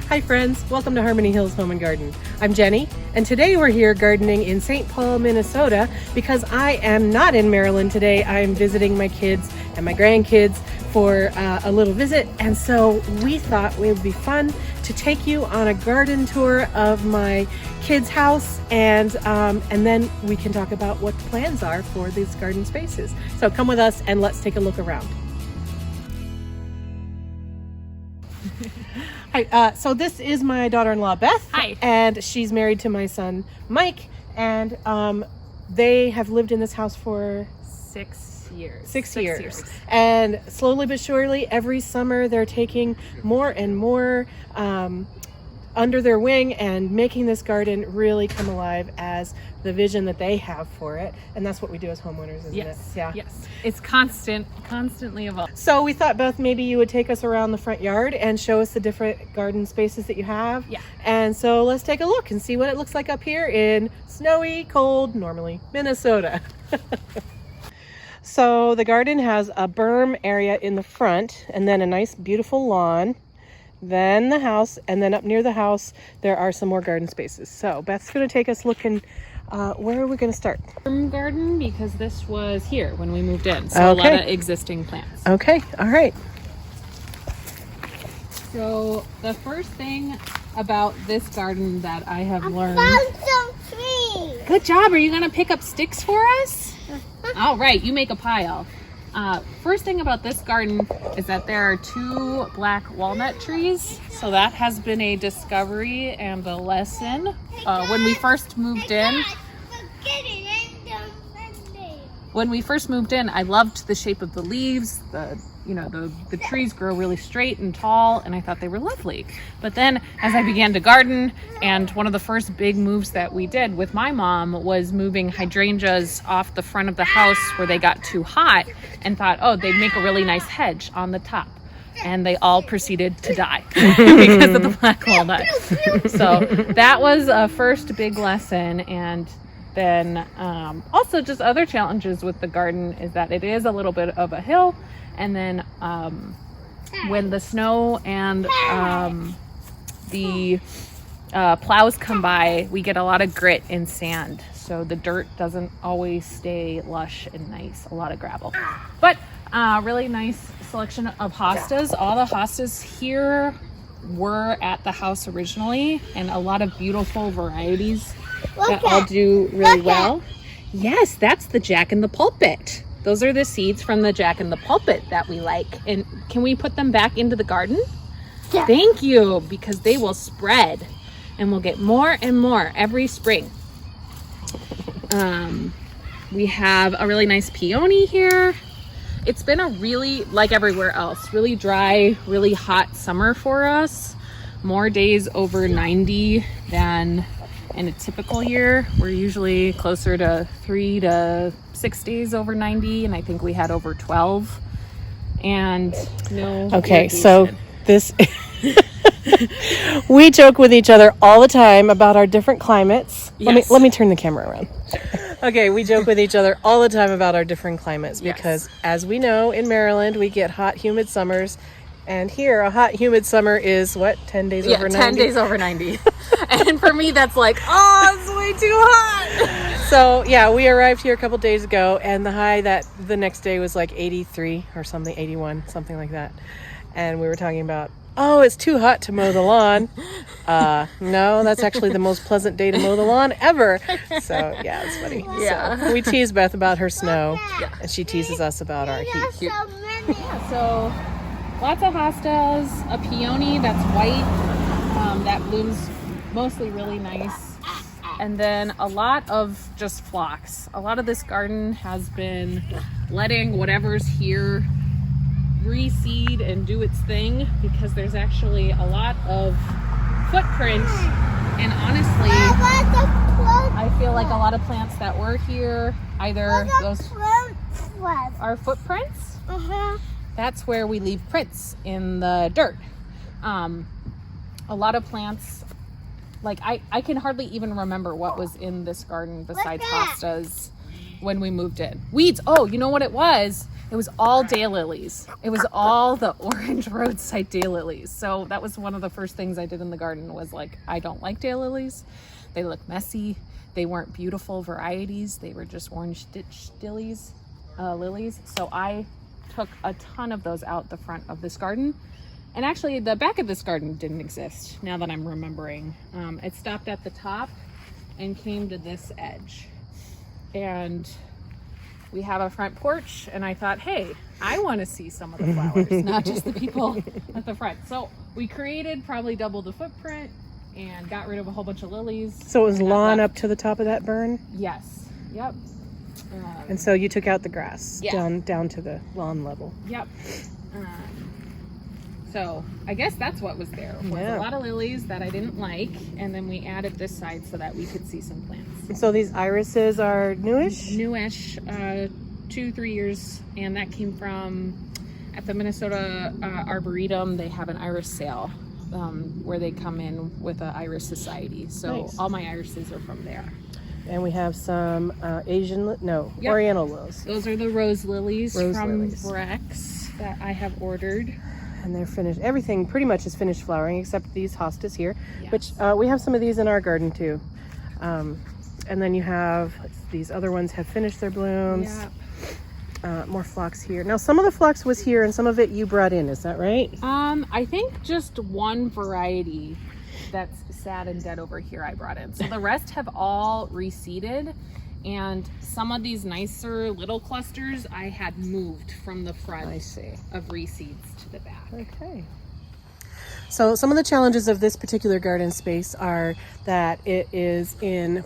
Hi friends, welcome to Harmony Hills Home and Garden. I'm Jenny, and today we're here gardening in St. Paul, Minnesota, because I am not in Maryland today. I am visiting my kids and my grandkids for a little visit, and so we thought it would be fun to take you on a garden tour of my kids' house, and then we can talk about what the plans are for these garden spaces. So come with us and let's take a look around. Hi, so this is my daughter-in-law Beth. Hi. And she's married to my son Mike, and they have lived in this house for 6 years. Six years. And slowly but surely every summer they're taking more and more under their wing and making this garden really come alive as the vision that they have for it. And that's what we do as homeowners, isn't it? Yeah. Yes. It's constantly evolving. So we thought, Beth, maybe you would take us around the front yard and show us the different garden spaces that you have. Yeah. And so let's take a look and see what it looks like up here in snowy, cold, normally, Minnesota. So the garden has a berm area in the front and then a nice, beautiful lawn. Then the house, and then up near the house, there are some more garden spaces. So Beth's going to take us looking. Where are we going to start? Garden, because this was here when we moved in. So Okay. a lot of existing plants. Okay, all right. So the first thing about this garden that I have learned. Found some trees. Good job. Are you going to pick up sticks for us? All right, you make a pile. First thing about this garden is that there are 2 black walnut trees. So that has been a discovery and a lesson. When we first moved in, I loved the shape of the leaves. The trees grow really straight and tall, and I thought they were lovely. But then as I began to garden, and one of the first big moves that we did with my mom was moving hydrangeas off the front of the house where they got too hot, and thought, oh, they'd make a really nice hedge on the top. And they all proceeded to die because of the black walnut. So that was a first big lesson. And then also just other challenges with the garden is that it is a little bit of a hill. And then when the snow and the plows come by, we get a lot of grit and sand. So the dirt doesn't always stay lush and nice, a lot of gravel. But really nice selection of hostas. All the hostas here were at the house originally, and a lot of beautiful varieties that all do really well. Yes, that's the Jack in the Pulpit. Those are the seeds from the Jack in the Pulpit that we like. And can we put them back into the garden? Yeah. Thank you, because they will spread and we'll get more and more every spring. We have a really nice peony here. It's been a really, like everywhere else, really dry, really hot summer for us. More days over 90 than in a typical year. We're usually closer to 3 to 6 days over 90, and I think we had over 12. And no. Okay, so this we joke with each other all the time about our different climates. Yes. Let me turn the camera around. Okay, we joke with each other all the time about our different climates because, as we know, in Maryland we get hot, humid summers, and here a hot, humid summer is what, 10 days over 90? 10 days over 90. And for me, that's like, oh, it's way too hot. So yeah, we arrived here a couple days ago, and the high that the next day was like 83 or something, 81, something like that. And we were talking about, oh, it's too hot to mow the lawn. No, that's actually the most pleasant day to mow the lawn ever. So yeah, it's funny. Yeah. So we tease Beth about her snow, and she teases us about our heat. So many. Yeah, so lots of hostas, a peony that's white, that blooms mostly really nice. And then a lot of just phlox. A lot of this garden has been letting whatever's here reseed and do its thing, because there's actually a lot of footprint, and honestly I feel like a lot of plants that were here, either those are footprints. That's where we leave prints in the dirt. A lot of plants, like I can hardly even remember what was in this garden besides hostas when we moved in. Weeds. Oh, you know what it was? it was all daylilies. It was all the orange roadside daylilies. So that was one of the first things I did in the garden was like, I don't like daylilies. They look messy. They weren't beautiful varieties. They were just orange stitch lilies. So I took a ton of those out the front of this garden. And actually the back of this garden didn't exist, now that I'm remembering. It stopped at the top and came to this edge. And we have a front porch, and I thought, hey, I want to see some of the flowers, not just the people at the front. So we created probably double the footprint and got rid of a whole bunch of lilies. So it was lawn up to the top of that burn? Yes. Yep. And so you took out the grass Yeah. down to the lawn level. Yep. So I guess that's what was there. Was Yeah. a lot of lilies that I didn't like, and then we added this side so that we could see some plants. So these irises are newish? Newish, 2-3 years, and that came from at the Minnesota Arboretum. They have an iris sale where they come in with an iris society. So Nice. all my irises are from there. And we have some Yep. Oriental willows. Those are the rose lilies Rose from lilies. Rex that I have ordered. And they're finished. Everything pretty much is finished flowering except these hostas here, Yes. which we have some of these in our garden too. And then you have these other ones have finished their blooms. Yeah. More phlox here. Now some of the phlox was here and some of it you brought in, is that right? I think just one variety that's sad and dead over here I brought in. So the rest have all reseeded, and some of these nicer little clusters I had moved from the front I see. of reseeds to the back. Okay. So some of the challenges of this particular garden space are that it is in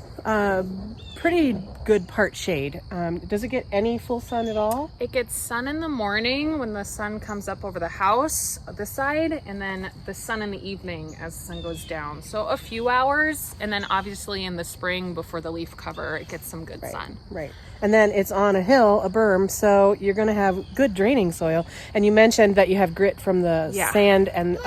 pretty good part shade. Does it get any full sun at all? It gets sun in the morning when the sun comes up over the house, this side, and then the sun in the evening as the sun goes down. So a few hours, and then obviously in the spring before the leaf cover, it gets some good sun. Right. And then it's on a hill, a berm, so you're going to have good draining soil. And you mentioned that you have grit from the Yeah. sand and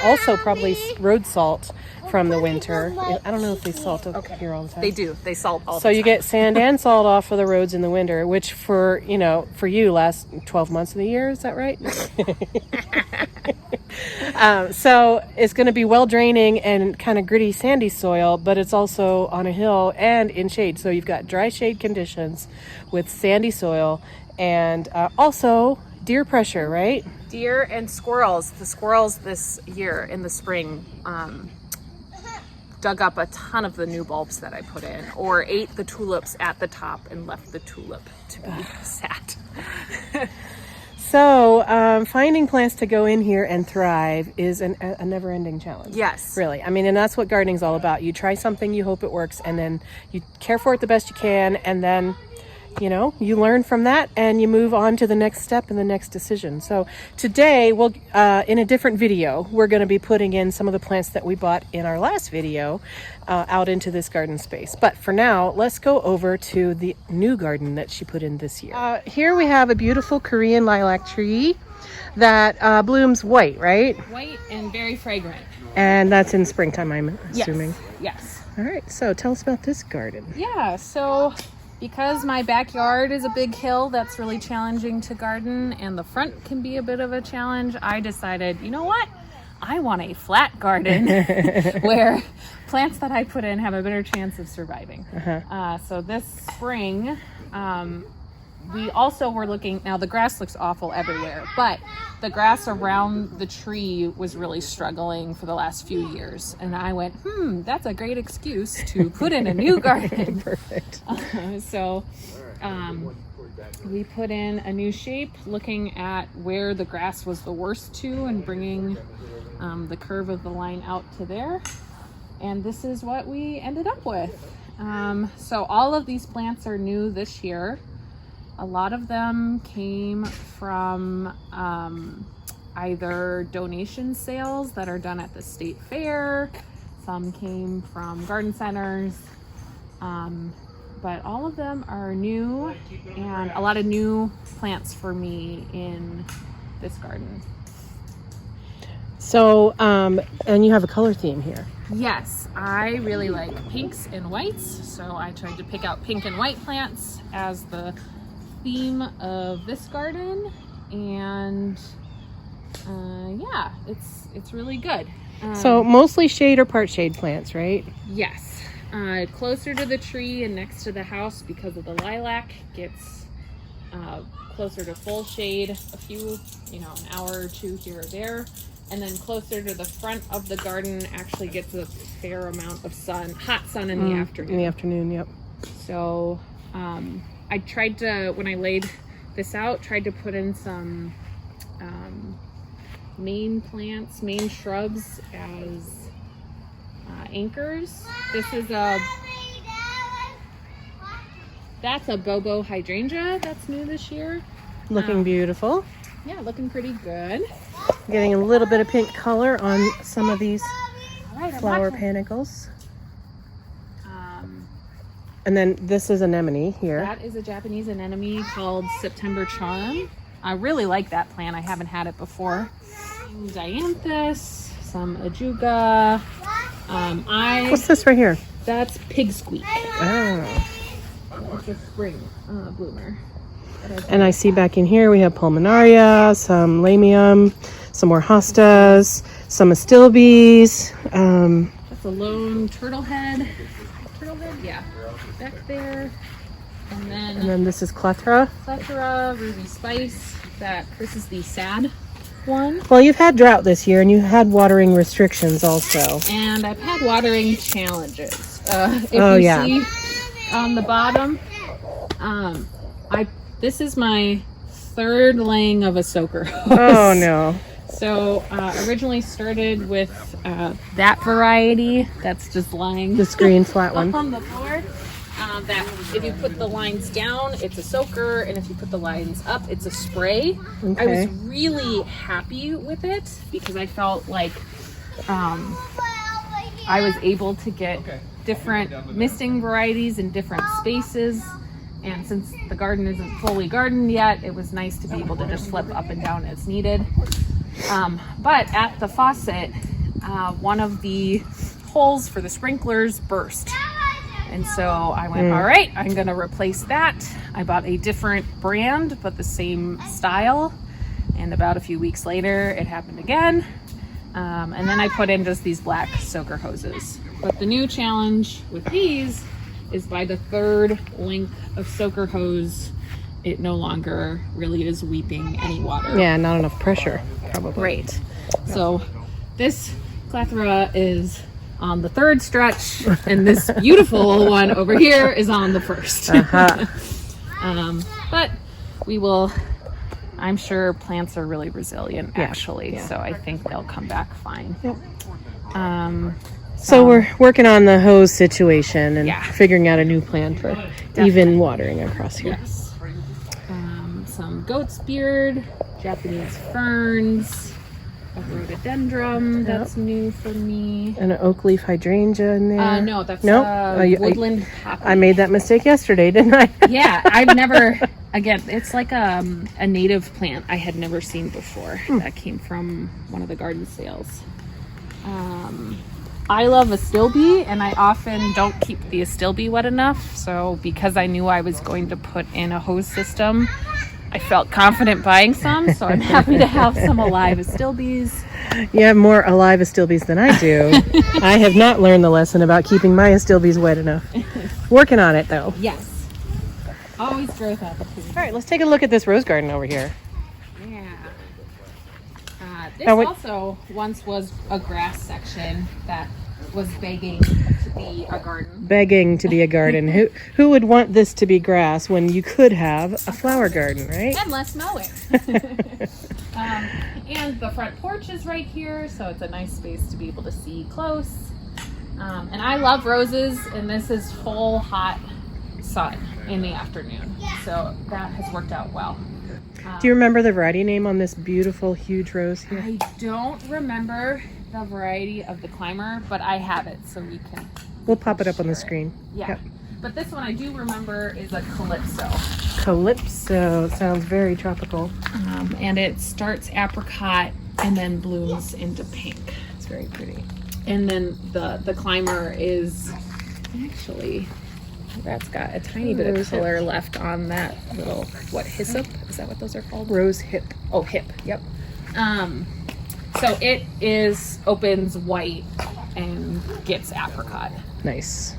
also probably road salt from the winter. I don't know if they salt up here all the time. They do. They salt all So the you time. get sand and salt off of the roads in the winter, which for you lasts 12 months of the year. Is that right? So it's going to be well draining and kind of gritty, sandy soil, but it's also on a hill and in shade. So you've got dry shade conditions with sandy soil and also deer pressure, right? Deer and squirrels. The squirrels this year in the spring dug up a ton of the new bulbs that I put in, or ate the tulips at the top and left the tulip to be sad. So finding plants to go in here and thrive is a never-ending challenge. Yes. Really. I mean, and that's what gardening's all about. You try something, you hope it works, and then you care for it the best you can, and then you learn from that and you move on to the next step and the next decision. So today, we'll in a different video, we're going to be putting in some of the plants that we bought in our last video out into this garden space. But for now, let's go over to the new garden that she put in this year. Here we have a beautiful Korean lilac tree that blooms white, right? White and very fragrant. And that's in springtime, I'm assuming. Yes. All right, so tell us about this garden. Yeah, so because my backyard is a big hill that's really challenging to garden, and the front can be a bit of a challenge, I decided, you know what? I want a flat garden where plants that I put in have a better chance of surviving. So this spring, we also were looking, now the grass looks awful everywhere, but the grass around the tree was really struggling for the last few years. And I went, that's a great excuse to put in a new garden. Perfect. So we put in a new shape, looking at where the grass was the worst to and bringing the curve of the line out to there. And this is what we ended up with. So all of these plants are new this year. A lot of them came from either donation sales that are done at the state fair. Some came from garden centers. But all of them are new, and a lot of new plants for me in this garden. So, and you have a color theme here. Yes, I really like pinks and whites, so I tried to pick out pink and white plants as the theme of this garden, and yeah, it's really good. So mostly shade or part shade plants, right? Yes, closer to the tree and next to the house because of the lilac gets closer to full shade, a few, an hour or two here or there. And then closer to the front of the garden actually gets a fair amount of sun, hot sun in the afternoon. In the afternoon, yep. So I tried to, when I laid this out, tried to put in some main plants, main shrubs as anchors. This is that's a bobo hydrangea that's new this year. Looking beautiful. Yeah, looking pretty good. Getting a little bit of pink color on some of these Right, flower panicles. And then this is anemone here. That is a Japanese anemone called September Charm. I really like that plant. I haven't had it before. Dianthus, some ajuga. What's this right here? That's pig squeak. Oh. It's a spring bloomer. And I see back in here we have pulmonaria, some lamium, some more hostas, some astilbes. That's a lone turtle head. Yeah, back there. And then this is clethra. plethora, ruby spice. This is the sad one. Well, you've had drought this year and you had watering restrictions also. And I've had watering challenges. If Oh, you yeah. see on the bottom, this is my third laying of a soaker hose. Oh no. So originally started with that variety that's just lying This green flat one. on the floor. That if you put the lines down, it's a soaker, and if you put the lines up, it's a spray. Okay. I was really happy with it because I felt like I was able to get different misting varieties in different spaces. And since the garden isn't fully gardened yet, it was nice to be able to just flip up and down as needed. But at the faucet, one of the holes for the sprinklers burst. And so I went, all right, I'm going to replace that. I bought a different brand, but the same style. And about a few weeks later, it happened again. And then I put in just these black soaker hoses. But the new challenge with these is by the third length of soaker hose, it no longer really is weeping any water. Yeah, not enough pressure, probably. Right. So this clethra is on the third stretch, and this beautiful one over here is on the first. But we will, I'm sure plants are really resilient, actually. Yeah. So I think they'll come back fine. Yep. So we're working on the hose situation and figuring out a new plan for even watering across here. Yes. Some goat's beard, Japanese ferns, a rhododendron that's new for me. And an oak leaf hydrangea in there. No, that's woodland poppy. I made that mistake yesterday, didn't I? Yeah, I've never, again, it's like a native plant I had never seen before. That came from one of the garden sales. I love astilbe, and I often don't keep the astilbe wet enough. So because I knew I was going to put in a hose system, I felt confident buying some. So I'm happy to have some alive astilbes. You have more alive astilbes than I do. I have not learned the lesson about keeping my astilbes wet enough. Working on it, though. Yes. Always growth opportunity. All right, let's take a look at this rose garden over here. Yeah. This Now, also once was a grass section that was begging to be a garden. Begging to be a garden. Who would want this to be grass when you could have a flower garden, right? And less mowing. And the front porch is right here, so it's a nice space to be able to see close. And I love roses, and this is full hot sun in the afternoon, so that has worked out well. Do you remember the variety name on this beautiful, huge rose here? I don't remember the variety of the climber, but I have it, so we can. We'll pop it up on the screen. Yeah. Yep. But this one I do remember is a calypso. Calypso. Sounds very tropical. And it starts apricot and then blooms into pink. It's very pretty. And then the climber is actually, That's got a tiny bit of color left on that little, what, hyssop? Is that what those are called? Rose hip. Oh, hip. Yep. So it opens white and gets apricot. Nice.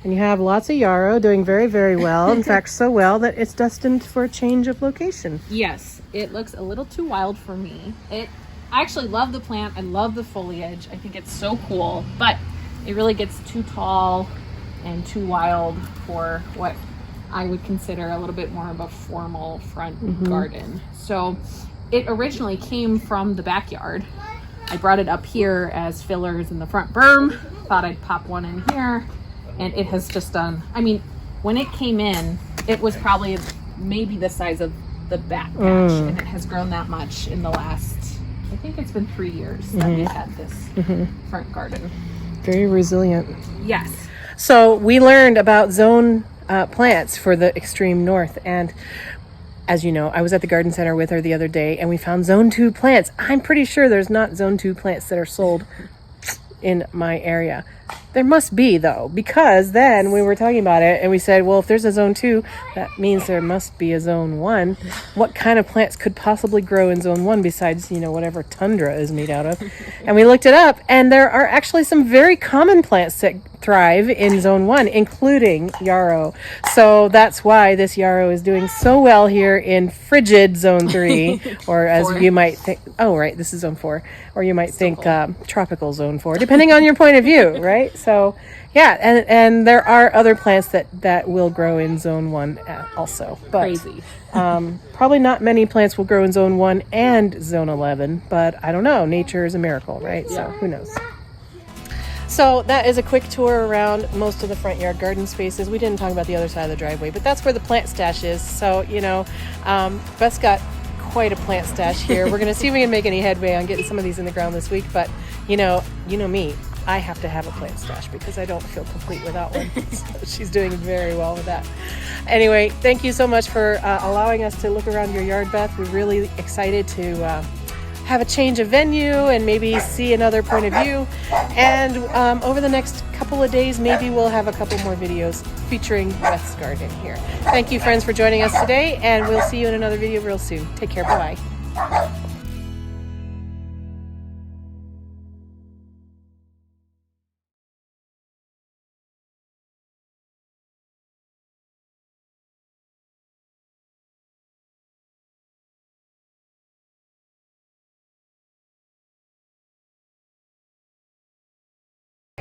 And you have lots of yarrow doing very, very well. In fact, so well that it's destined for a change of location. Yes, it looks a little too wild for me. I actually love the plant. I love the foliage. I think it's so cool, but it really gets too tall and too wild for what I would consider a little bit more of a formal front garden. So it originally came from the backyard. I brought it up here as fillers in the front berm. Thought I'd pop one in here, and it has just done, I mean, when it came in, it was probably maybe the size of the back patch, and it has grown that much in the last, I think it's been 3 years that we've had this front garden. Very resilient. Yes. So we learned about zone plants for the extreme north, and as you know, I was at the garden center with her the other day and we found zone 2 plants. I'm pretty sure there's not zone 2 plants that are sold in my area. There must be, though, because then we were talking about it and we said, well, if there's a zone 2, that means there must be a zone 1. What kind of plants could possibly grow in zone 1 besides, whatever tundra is made out of? And we looked it up, and there are actually some very common plants that thrive in zone 1, including yarrow. So that's why this yarrow is doing so well here in frigid zone 3, or as you might think, oh, right, this is zone 4, or you might think tropical zone 4, depending on your point of view, right? So, yeah, and there are other plants that will grow in zone 1 also. But, crazy. Probably not many plants will grow in zone 1 and zone 11, but I don't know. Nature is a miracle, right? Yeah. So who knows? So that is a quick tour around most of the front yard garden spaces. We didn't talk about the other side of the driveway, but that's where the plant stash is. So, Beth's got quite a plant stash here. We're going to see if we can make any headway on getting some of these in the ground this week. But, you know me, I have to have a plant stash because I don't feel complete without one. So she's doing very well with that. Anyway, thank you so much for allowing us to look around your yard, Beth. We're really excited to have a change of venue and maybe see another point of view. And over the next couple of days, maybe we'll have a couple more videos featuring Beth's garden here. Thank you, friends, for joining us today, and we'll see you in another video real soon. Take care. Bye-bye.